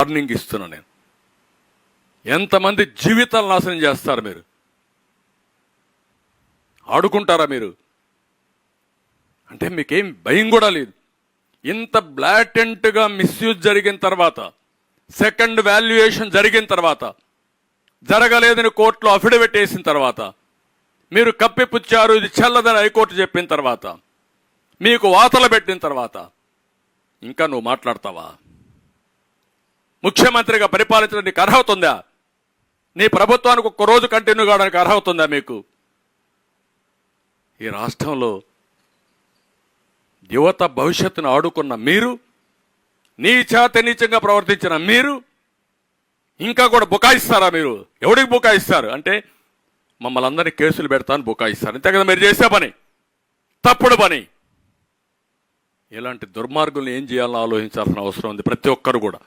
Warning ఇస్తున్నా నేను. ఎంతమంది జీవితాలు నాశనం చేస్తారు మీరు? ఆడుకుంటారా మీరు? అంటే మీకేం భయం కూడా లేదు. ఇంత బ్లాటెంట్గా మిస్యూజ్ జరిగిన తర్వాత, సెకండ్ వాల్యుయేషన్ జరిగిన తర్వాత, జరగలేదని కోర్టులో అఫిడవిట్ వేసిన తర్వాత, మీరు కప్పిపుచ్చారు ఇది చెల్లదని హైకోర్టు చెప్పిన తర్వాత, మీకు వాతలు పెట్టిన తర్వాత ఇంకా నువ్వు మాట్లాడతావా? ముఖ్యమంత్రిగా పరిపాలించడానికి అర్హత ఉందా? నీ ప్రభుత్వానికి ఒక్క రోజు కంటిన్యూ కావడానికి అర్హత ఉందా మీకు? ఈ రాష్ట్రంలో యువత భవిష్యత్తును ఆడుకున్న మీరు, నీచంగా ప్రవర్తించిన మీరు ఇంకా కూడా బుకాయిస్తారా? మీరు ఎవడికి బుకాయిస్తారు అంటే మమ్మల్ని అందరినీ కేసులు పెడతాను బుకాయిస్తారు. అంతే కదా మీరు చేసే పని, తప్పుడు పని. ఇలాంటి దుర్మార్గులను ఏం చేయాలో ఆలోచించాల్సిన అవసరం ఉంది ప్రతి ఒక్కరు కూడా.